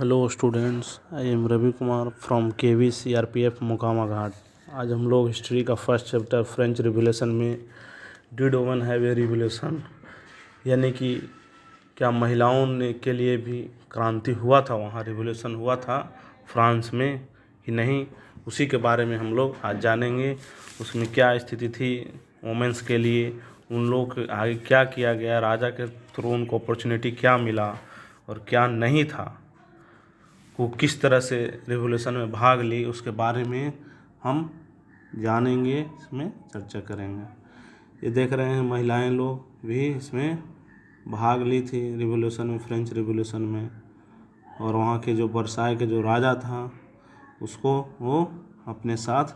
Hello students, I am Ravi Kumar from KV CRPF Mokama Ghat. आज हम लोग हिस्ट्री का फर्स्ट चैप्टर फ्रेंच रिवॉल्यूशन में did women have a revolution, यानी कि क्या महिलाओं ने के लिए भी क्रांति हुआ था, वहाँ रिवॉल्यूशन हुआ था फ्रांस में कि नहीं, उसी के बारे में हम लोग आज जानेंगे। उसमें क्या स्थिति थी वुमेन्स के लिए, उन लोग आगे क्या किया गया, राजा के थ्रू उनको अपॉर्चुनिटी क्या मिला और क्या नहीं था, वो किस तरह से रिवॉल्यूशन में भाग ली, उसके बारे में हम जानेंगे, इसमें चर्चा करेंगे। ये देख रहे हैं महिलाएं लोग भी इसमें भाग ली थी रिवॉल्यूशन में, फ्रेंच रिवॉल्यूशन में। और वहाँ के जो वर्साय के जो राजा था उसको वो अपने साथ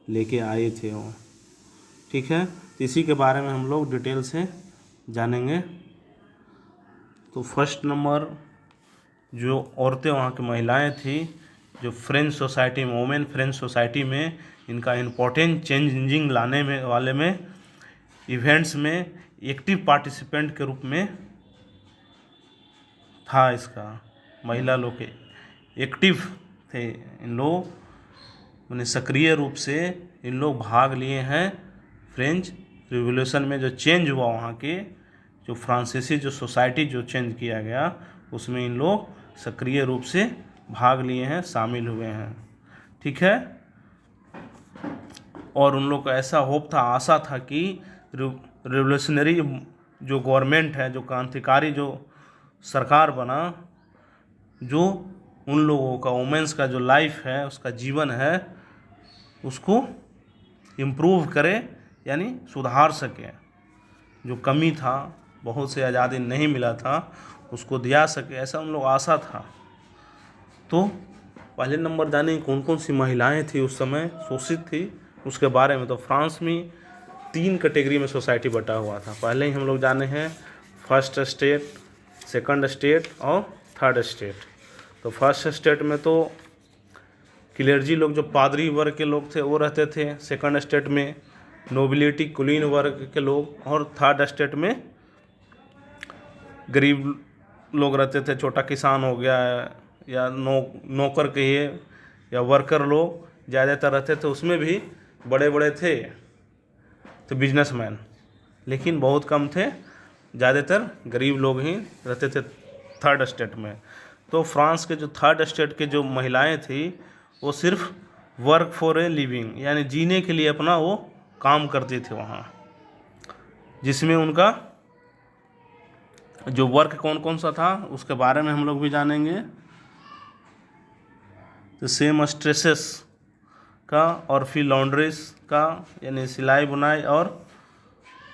लेके आए थे वो, ठीक है। तो इसी के बारे में हम लोग डिटेल से जानेंगे। तो फर्स्ट नंबर, जो औरतें वहाँ की महिलाएं थी जो फ्रेंच सोसाइटी में, वोमेन फ्रेंच सोसाइटी में इनका इम्पोर्टेंट चेंजिंग लाने में वाले में इवेंट्स में एक्टिव पार्टिसिपेंट के रूप में था। इसका महिला लोग के एक्टिव थे, इन लोग मैंने सक्रिय रूप से इन लोग भाग लिए हैं फ्रेंच रिवॉल्यूशन में। जो चेंज हुआ वहाँ के, जो फ्रांसीसी जो सोसाइटी जो चेंज किया गया, उसमें इन लोग सक्रिय रूप से भाग लिए हैं, शामिल हुए हैं, ठीक है। और उन लोग का ऐसा होप था, आशा था कि रिवोल्यूशनरी जो गवर्नमेंट है, जो क्रांतिकारी जो सरकार बना, जो उन लोगों का वुमेन्स का जो लाइफ है, उसका जीवन है, उसको इम्प्रूव करे, यानी सुधार सके। जो कमी था, बहुत से आज़ादी नहीं मिला था, उसको दिया सके, ऐसा उन लोग आशा था। तो पहले नंबर जाने कौन कौन सी महिलाएं थी उस समय शोषित थी उसके बारे में। तो फ्रांस में 3 कैटेगरी में सोसाइटी बटा हुआ था, पहले ही हम लोग जाने हैं। फर्स्ट स्टेट, सेकंड स्टेट और थर्ड स्टेट। तो फर्स्ट स्टेट में तो क्लेर्जी लोग, जो पादरी वर्ग के लोग थे, वो रहते थे। सेकंड स्टेट में नोबिलिटी, कुलीन वर्ग के लोग। और थर्ड स्टेट में गरीब लोग रहते थे, छोटा किसान हो गया या नौकर कहिए या वर्कर लोग ज़्यादातर रहते थे। उसमें भी बड़े बड़े थे तो बिजनेसमैन, लेकिन बहुत कम थे, ज़्यादातर गरीब लोग ही रहते थे थर्ड स्टेट में। तो फ्रांस के जो थर्ड स्टेट के जो महिलाएं थी, वो सिर्फ वर्क फॉर ए लिविंग, यानी जीने के लिए अपना वो काम करती थी वहाँ, जिसमें उनका जो वर्क कौन कौन सा था उसके बारे में हम लोग भी जानेंगे। तो सेम स्ट्रेसेस का, और फिर लॉन्ड्रीज का, यानी सिलाई बुनाई और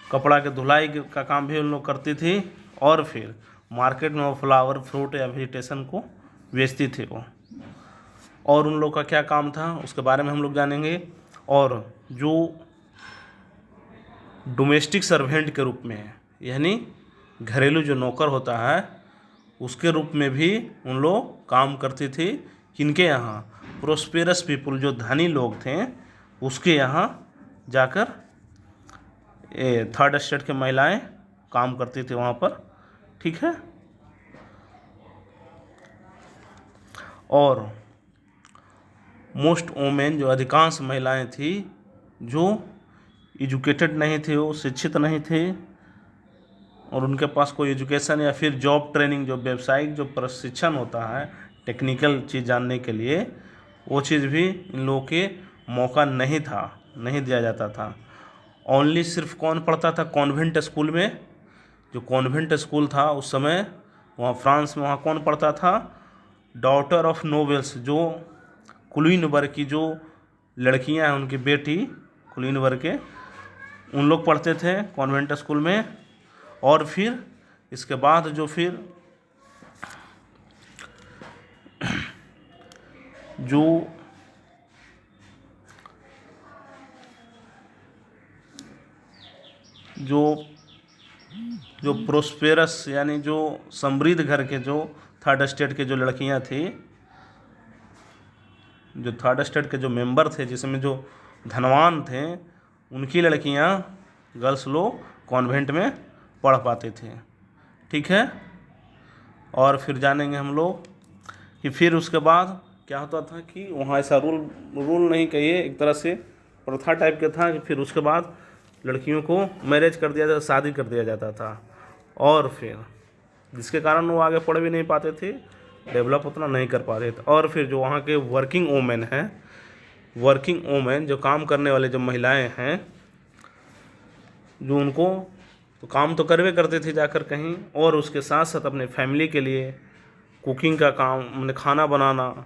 कपड़ा के धुलाई का काम भी उन लोग करती थी। और फिर मार्केट में वो फ्लावर, फ्रूट या वेजिटेशन को बेचती थी वो। और उन लोग का क्या काम था उसके बारे में हम लोग जानेंगे। और जो डोमेस्टिक सर्वेंट के रूप में, यानी घरेलू जो नौकर होता है, उसके रूप में भी उन लोग काम करती थी। किनके यहाँ? प्रोस्पेरस पीपुल, जो धनी लोग थे, उसके यहाँ जाकर थर्ड स्टेट के महिलाएं काम करती थी वहाँ पर, ठीक है। और मोस्ट वोमेन, जो अधिकांश महिलाएं थी, जो एजुकेटेड नहीं थे, वो शिक्षित नहीं थे, और उनके पास कोई एजुकेशन या फिर जॉब ट्रेनिंग, जो व्यावसायिक जो प्रशिक्षण होता है टेक्निकल चीज़ जानने के लिए, वो चीज़ भी इन लोगों के मौका नहीं था, नहीं दिया जाता था। ओनली सिर्फ कौन पढ़ता था? कॉन्वेंट स्कूल में। जो कॉन्वेंट स्कूल था उस समय वहाँ फ्रांस में, वहाँ कौन पढ़ता था? डॉटर ऑफ नोबल्स, जो कुलीन वर्ग की जो लड़कियाँ हैं, उनकी बेटी, कुलीन वर्ग के, उन लोग पढ़ते थे कॉन्वेंट स्कूल में। और फिर इसके बाद जो फिर जो प्रोस्पेरस, यानी जो समृद्ध घर के, जो थर्ड स्टेट के जो लड़कियां थी, जो थर्ड स्टेट के जो मेंबर थे, जिसमें जो धनवान थे, उनकी लड़कियां, गर्ल्स लोग कॉन्वेंट में पढ़ पाते थे, ठीक है। और फिर जानेंगे हम लोग कि फिर उसके बाद क्या होता था कि वहाँ ऐसा रूल नहीं कहिए, एक तरह से प्रथा टाइप का था कि फिर उसके बाद लड़कियों को मैरिज कर दिया जाता, शादी कर दिया जाता था, और फिर जिसके कारण वो आगे पढ़ भी नहीं पाते थे, डेवलप उतना नहीं कर पा रहे थे। और फिर जो वहाँ के वर्किंग वोमेन हैं, वर्किंग वोमेन जो काम करने वाले जो महिलाएं हैं, जो उनको तो काम तो करवे करते थे जाकर कहीं, और उसके साथ साथ अपने फैमिली के लिए कुकिंग का काम, मैंने खाना बनाना,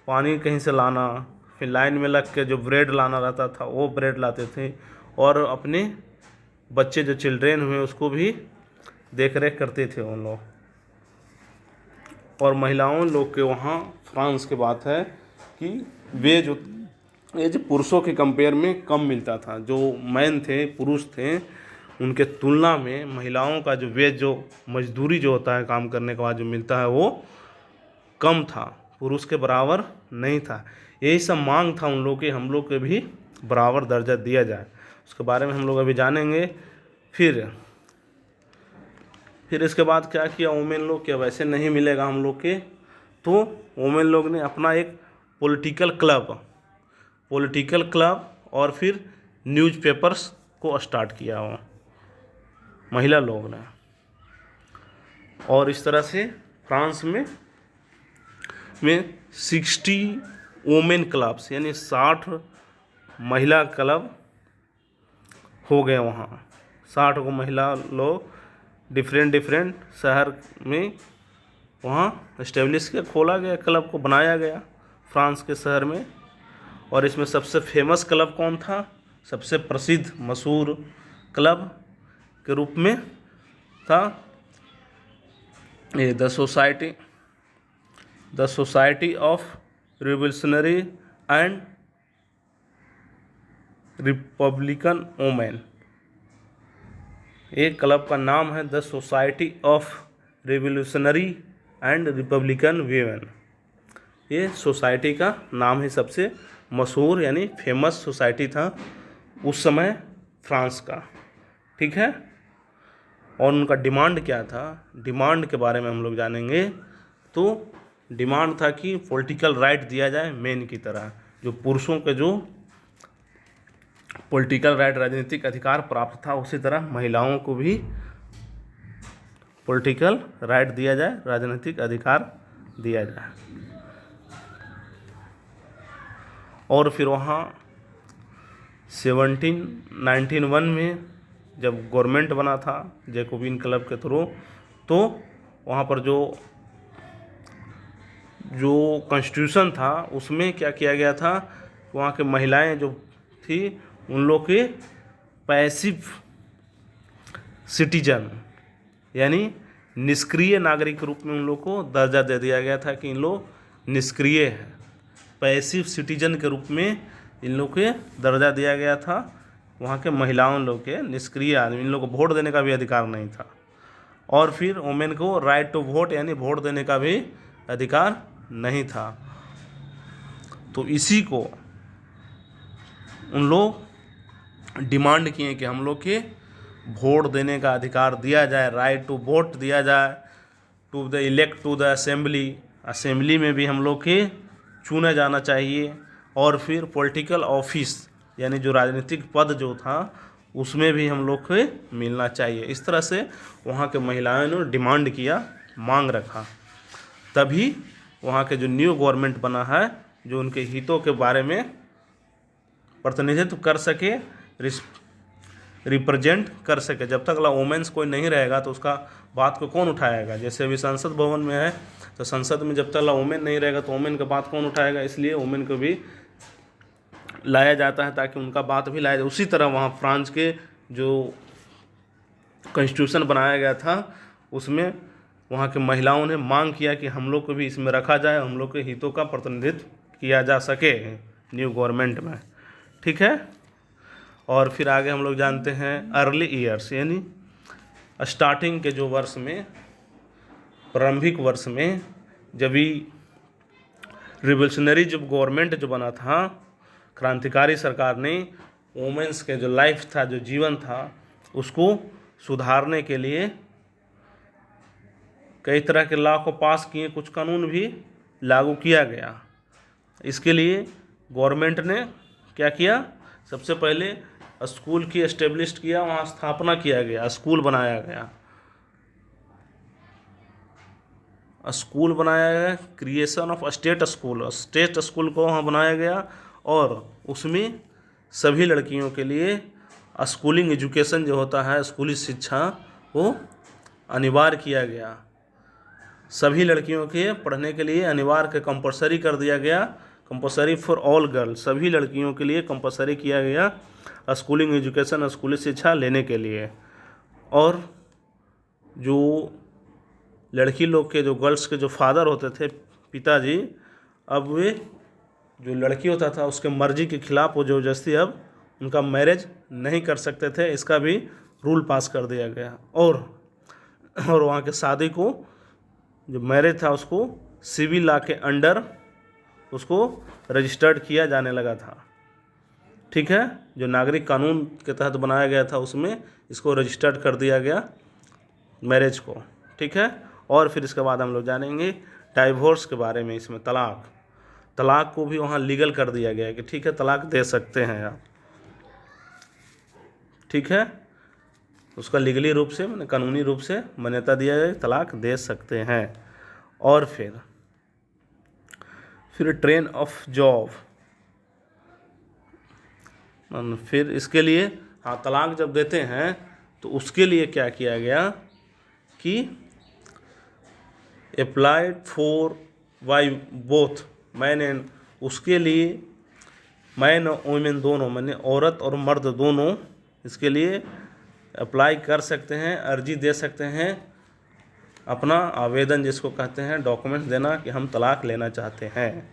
पानी कहीं से लाना, फिर लाइन में लग के जो ब्रेड लाना रहता था वो ब्रेड लाते थे, और अपने बच्चे जो चिल्ड्रेन हुए उसको भी देख रेख करते थे उन लोग। और महिलाओं लोग के वहाँ फ्रांस की बात है कि ये जो पुरुषों के कंपेयर में कम मिलता था, जो मैन थे, पुरुष थे, उनके तुलना में महिलाओं का जो वेज, जो मजदूरी जो होता है काम करने के बाद जो मिलता है वो कम था, पुरुष के बराबर नहीं था। यही सब मांग था उन लोग के, हम लोग के भी बराबर दर्जा दिया जाए। उसके बारे में हम लोग अभी जानेंगे। फिर इसके बाद क्या किया वोमेन लोग, क्या वैसे नहीं मिलेगा हम लोग के, तो वोमेन लोग ने अपना एक पॉलिटिकल क्लब और फिर न्यूज़पेपर्स को स्टार्ट किया वो महिला लोग ने। और इस तरह से फ्रांस में 60 वोमेन क्लब्स यानी 60 महिला क्लब हो गए वहाँ। 60 को महिला लोग डिफरेंट शहर में वहाँ इस्टेब्लिश किया, खोला गया, क्लब को बनाया गया फ्रांस के शहर में। और इसमें सबसे फेमस क्लब कौन था, सबसे प्रसिद्ध मशहूर क्लब के रूप में था ये the society of revolutionary and Republican women. एक क्लब का नाम है the society of revolutionary and Republican women. ये सोसाइटी का नाम है, सबसे मशहूर यानी फेमस सोसाइटी था उस समय फ्रांस का, ठीक है। और उनका डिमांड क्या था, डिमांड के बारे में हम लोग जानेंगे। तो डिमांड था कि पॉलिटिकल राइट दिया जाए मेन की तरह, जो पुरुषों के जो पॉलिटिकल राइट, राजनीतिक अधिकार प्राप्त था, उसी तरह महिलाओं को भी पॉलिटिकल राइट दिया जाए, राजनीतिक अधिकार दिया जाए। और फिर वहाँ 1791 में जब गवर्नमेंट बना था जैकोबिन क्लब के थ्रू, तो वहाँ पर जो कॉन्स्टिट्यूशन था उसमें क्या किया गया था, वहाँ के महिलाएं जो थी उन लोग के पैसिव सिटीजन यानी निष्क्रिय नागरिक के रूप में उन लोग को दर्जा दे दिया गया था कि इन लोग निष्क्रिय हैं। पैसिव सिटीजन के रूप में इन लोग के दर्जा दिया गया था, वहाँ के महिलाओं लोग के निष्क्रिय आदमी, इन लोग को वोट देने का भी अधिकार नहीं था। और फिर वोमेन को राइट टू वोट यानी वोट देने का भी अधिकार नहीं था। तो इसी को उन लोग डिमांड किए कि हम लोग के वोट देने का अधिकार दिया जाए, राइट टू वोट दिया जाए, to the elect to the assembly में भी हम लोग के चुना जाना चाहिए। और फिर पॉलिटिकल ऑफिस यानी जो राजनीतिक पद जो था उसमें भी हम लोग को मिलना चाहिए। इस तरह से वहाँ के महिलाओं ने डिमांड किया, मांग रखा, तभी वहाँ के जो न्यू गवर्नमेंट बना है जो उनके हितों के बारे में प्रतिनिधित्व कर सके, रिप्रेजेंट कर सके। जब तक वोमेन्स कोई नहीं रहेगा तो उसका बात को कौन उठाएगा। जैसे अभी संसद भवन में है तो संसद में जब तक वोमेन नहीं रहेगा तो वोमेन का बात कौन उठाएगा, इसलिए वोमेन को भी लाया जाता है ताकि उनका बात भी लाया जाए। उसी तरह वहाँ फ्रांस के जो कॉन्स्टिट्यूशन बनाया गया था उसमें वहाँ के महिलाओं ने मांग किया कि हम लोग को भी इसमें रखा जाए, हम लोग के हितों का प्रतिनिधित्व किया जा सके न्यू गवर्नमेंट में, ठीक है। और फिर आगे हम लोग जानते हैं अर्ली ईयर्स यानी स्टार्टिंग के जो वर्ष में, प्रारंभिक वर्ष में, जब भी रिवोल्यूशनरी जब गवर्नमेंट जो बना था, क्रांतिकारी सरकार ने वोमेंस के जो लाइफ था, जो जीवन था, उसको सुधारने के लिए कई तरह के लॉ को पास किए, कुछ कानून भी लागू किया गया। इसके लिए गवर्नमेंट ने क्या किया, सबसे पहले स्कूल की एस्टेब्लिश किया, वहाँ स्थापना किया गया, स्कूल बनाया गया, स्कूल बनाया गया, क्रिएशन ऑफ स्टेट स्कूल को वहाँ बनाया गया, और उसमें सभी लड़कियों के लिए स्कूलिंग एजुकेशन जो होता है, स्कूली शिक्षा, वो अनिवार्य किया गया। सभी लड़कियों के पढ़ने के लिए अनिवार्य कंपलसरी कर दिया गया, कंपलसरी फॉर ऑल गर्ल्स, सभी लड़कियों के लिए कंपलसरी किया गया स्कूलिंग एजुकेशन, स्कूली शिक्षा लेने के लिए। और जो लड़की लोग के, जो गर्ल्स के जो फादर होते थे, पिताजी, अब वे जो लड़की होता था उसके मर्जी के खिलाफ वो ज़बरदस्ती अब उनका मैरिज नहीं कर सकते थे, इसका भी रूल पास कर दिया गया। और वहाँ के शादी को, जो मैरिज था उसको सिविल लॉ के अंडर उसको रजिस्टर्ड किया जाने लगा था। ठीक है, जो नागरिक कानून के तहत बनाया गया था उसमें इसको रजिस्टर्ड कर दिया गया मैरिज को। ठीक है, और फिर इसके बाद हम लोग जानेंगे डाइवोर्स के बारे में। इसमें तलाक को भी वहाँ लीगल कर दिया गया कि ठीक है, तलाक दे सकते हैं आप। ठीक है, उसका लीगली रूप से, मैंने कानूनी रूप से मान्यता दिया गया, तलाक दे सकते हैं। और फिर ट्रेन ऑफ जॉब, फिर इसके लिए, हाँ, तलाक जब देते हैं तो उसके लिए क्या किया गया कि applied for by both man and, उसके लिए मैन और वुमेन दोनों, मैंने औरत और मर्द दोनों इसके लिए अप्लाई कर सकते हैं, अर्जी दे सकते हैं, अपना आवेदन जिसको कहते हैं, डॉक्यूमेंट्स देना कि हम तलाक लेना चाहते हैं,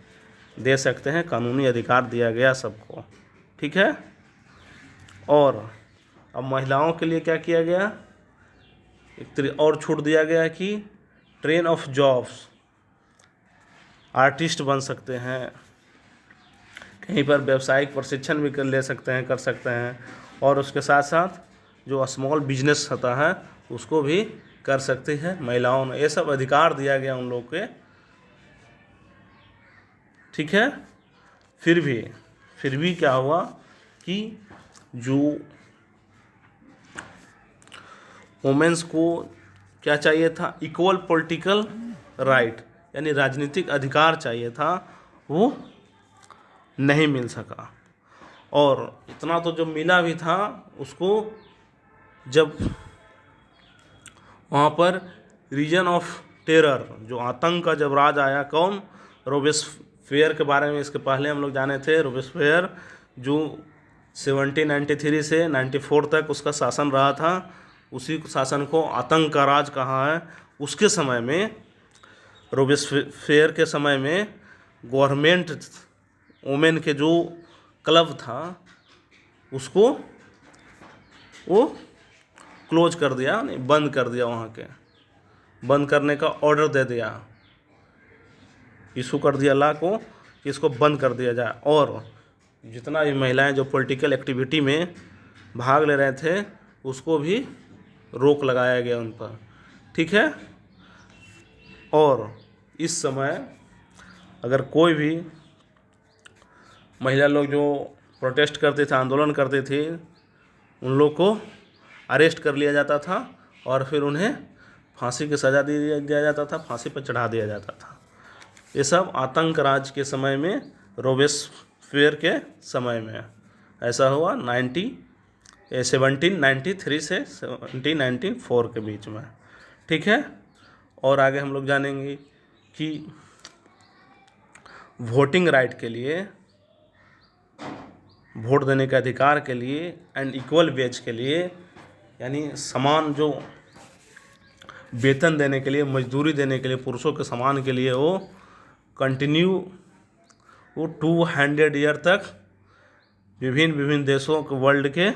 दे सकते हैं, कानूनी अधिकार दिया गया सबको। ठीक है, और अब महिलाओं के लिए क्या किया गया, एक और छूट दिया गया कि ट्रेन ऑफ जॉब्स, आर्टिस्ट बन सकते हैं, कहीं पर व्यावसायिक प्रशिक्षण भी कर सकते हैं, और उसके साथ साथ जो स्मॉल बिजनेस होता है उसको भी कर सकती है महिलाओं ने, ये सब अधिकार दिया गया उन लोग के। ठीक है, फिर भी क्या हुआ कि जो वुमेन्स को क्या चाहिए था, इक्वल पॉलिटिकल राइट, यानी राजनीतिक अधिकार चाहिए था, वो नहीं मिल सका। और इतना तो जो मिला भी था उसको, जब वहाँ पर रीजन ऑफ टेरर, जो आतंक का जब राज आया, कौन, रोबेस्पियर के बारे में इसके पहले हम लोग जाने थे। रोबेस्पियर जो 1793 से 94 तक उसका शासन रहा था, उसी शासन को आतंक का राज कहा है। उसके समय में, रोबेस्पियर के समय में, गवर्नमेंट वुमेन के जो क्लब था उसको वो क्लोज कर दिया, नहीं, बंद कर दिया, वहाँ के बंद करने का ऑर्डर दे दिया, इशू कर दिया लॉ को कि इसको बंद कर दिया जाए। और जितना भी महिलाएं जो पॉलिटिकल एक्टिविटी में भाग ले रहे थे उसको भी रोक लगाया गया उन पर। ठीक है, और इस समय अगर कोई भी महिला लोग जो प्रोटेस्ट करते थे, आंदोलन करते थे, उन लोग को अरेस्ट कर लिया जाता था और फिर उन्हें फांसी की सज़ा दिया जाता था, फांसी पर चढ़ा दिया जाता था। ये सब आतंक राज के समय में, रोबेस्पियर के समय में ऐसा हुआ, 1793 से 1794 के बीच में। ठीक है, और आगे हम लोग जानेंगे कि वोटिंग राइट के लिए, वोट देने के अधिकार के लिए, एंड इक्वल वेज के लिए, यानी समान जो वेतन देने के लिए, मजदूरी देने के लिए, पुरुषों के समान के लिए, वो कंटिन्यू, वो 200 ईयर तक विभिन्न देशों के, वर्ल्ड के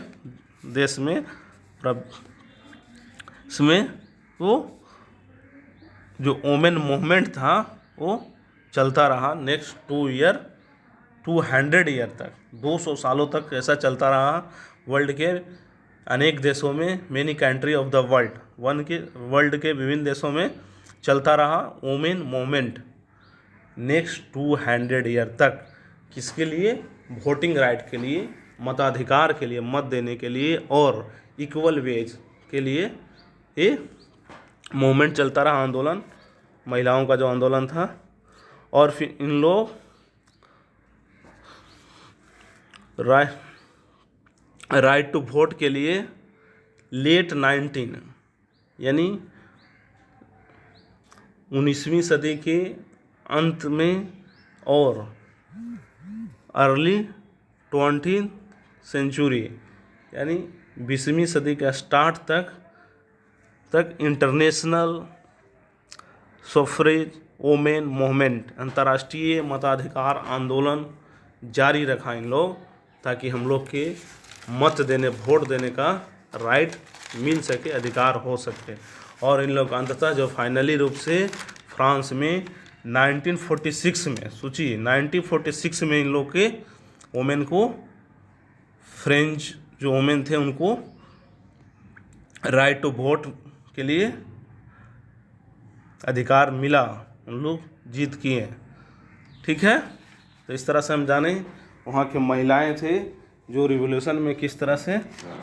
देश में, इसमें वो जो वुमेन मूवमेंट था वो चलता रहा नेक्स्ट 200 ईयर तक, 200 सालों तक ऐसा चलता रहा। वर्ल्ड के अनेक देशों में, many country of the world के विभिन्न देशों में चलता रहा वुमेन मूवमेंट, नेक्स्ट 200 ईयर तक। किसके लिए? वोटिंग राइट के लिए, मताधिकार के लिए, मत देने के लिए और इक्वल वेज के लिए ये मूवमेंट चलता रहा, आंदोलन, महिलाओं का जो आंदोलन था। और फिर इन लोग राइट टू वोट के लिए लेट 19 यानी 19वीं सदी के अंत में और अर्ली 20th सेंचुरी यानी 20वीं सदी का स्टार्ट तक इंटरनेशनल सफरेज वोमेन मूवमेंट, अंतर्राष्ट्रीय मताधिकार आंदोलन जारी रखा इन लोग, ताकि हम लोग के मत देने, वोट देने का राइट मिल सके, अधिकार हो सके। और इन लोग अंततः जो फाइनली रूप से फ्रांस में 1946 में, सोचिए 1946 में इन लोग के वोमेन को, फ्रेंच जो वोमेन थे उनको राइट टू वोट के लिए अधिकार मिला, उन लोग जीत किए। ठीक है, तो इस तरह से हम जाने वहाँ के महिलाएं थे जो रिवॉल्यूशन में किस तरह से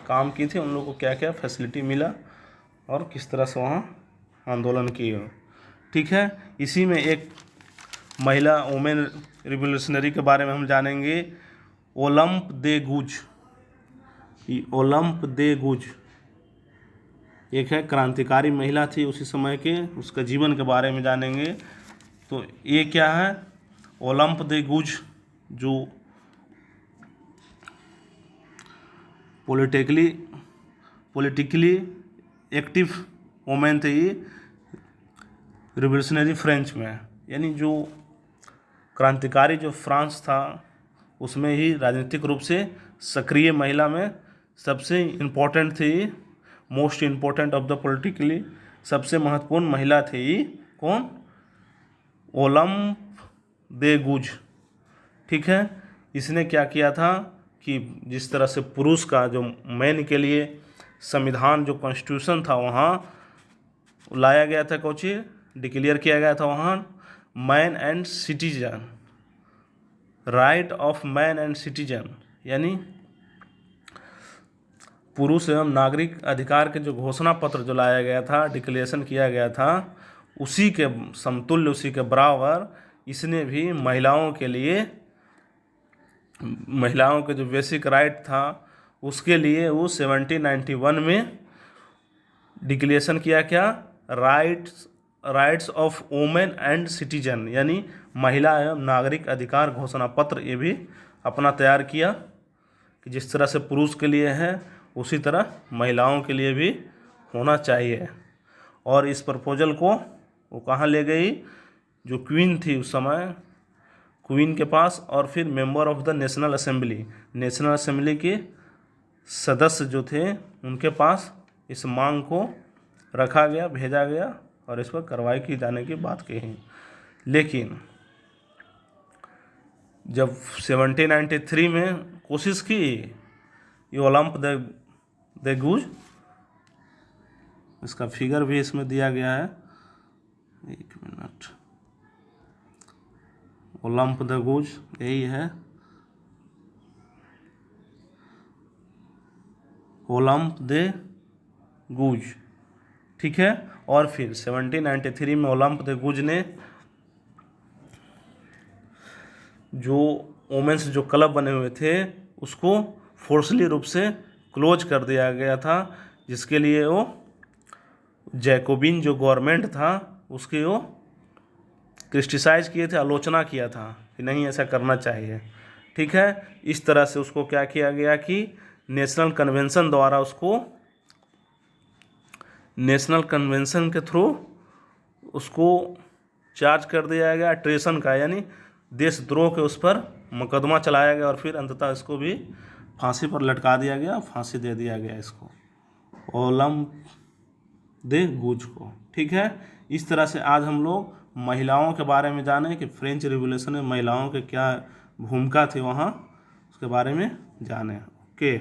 काम की थी, उन लोगों को क्या क्या फैसिलिटी मिला और किस तरह से वहाँ आंदोलन किए। ठीक है, इसी में एक महिला वुमेन रिवॉल्यूशनरी के बारे में हम जानेंगे, ओलंप दे गुज। ओलंप दे गुज एक है क्रांतिकारी महिला थी उसी समय के, उसका जीवन के बारे में जानेंगे। तो ये क्या है? ओलंप दे गुज जो पॉलिटिकली एक्टिव वोमेन थे ये रिवॉल्यूशनरी फ्रेंच में, यानी जो क्रांतिकारी जो फ्रांस था उसमें ही राजनीतिक रूप से सक्रिय महिला में सबसे इम्पोर्टेंट थी, most important of the politically, सबसे महत्वपूर्ण महिला थी ये कौन? ओलंप दे गुज। ठीक है, इसने क्या किया था कि जिस तरह से पुरुष का जो मैन के लिए संविधान जो कॉन्स्टिट्यूशन था वहाँ लाया गया था, कोची डिक्लेयर किया गया था वहाँ, man and citizen, right of man and citizen, यानी पुरुष एवं नागरिक अधिकार के जो घोषणा पत्र जो लाया गया था, डिक्लेरेशन किया गया था, उसी के समतुल्य, उसी के बराबर इसने भी महिलाओं के लिए, महिलाओं के जो बेसिक राइट था उसके लिए वो 1791 में डिक्लेरेशन किया, क्या? Rights of women and citizen, यानी महिला एवं नागरिक अधिकार घोषणा पत्र ये भी अपना तैयार किया कि जिस तरह से पुरुष के लिए है उसी तरह महिलाओं के लिए भी होना चाहिए। और इस प्रपोजल को वो कहाँ ले गई? जो क्वीन थी उस समय, क्वीन के पास, और फिर member of the national assembly के सदस्य जो थे उनके पास इस मांग को रखा गया, भेजा गया और इस पर कार्रवाई की जाने की बात कही। लेकिन जब 1793 में कोशिश की ये ओलंप दे गुज, इसका फिगर भी इसमें दिया गया है, एक मिनट, ओलंप दे गुज यही है, ओलंप दे गुज। ठीक है, और फिर 1793 में ओलंप दे गुज ने जो वोमेन्स जो क्लब बने हुए थे उसको फोर्सली रूप से क्लोज कर दिया गया था, जिसके लिए वो जैकोबिन जो गवर्नमेंट था उसके वो क्रिटिसाइज किए थे, आलोचना किया था कि नहीं ऐसा करना चाहिए। ठीक है, इस तरह से उसको क्या किया गया कि नेशनल कन्वेंशन द्वारा, उसको नेशनल कन्वेंशन के थ्रू उसको चार्ज कर दिया गया ट्रेसन का, यानी देशद्रोह के उस पर मुकदमा चलाया गया और फिर अंततः इसको भी फांसी पर लटका दिया गया, फांसी दे दिया गया इसको, ओलंप दे गुज को। ठीक है, इस तरह से आज हम लोग महिलाओं के बारे में जाने कि फ्रेंच रिवॉल्यूशन में महिलाओं के क्या भूमिका थी वहाँ, उसके बारे में जाने। ओके।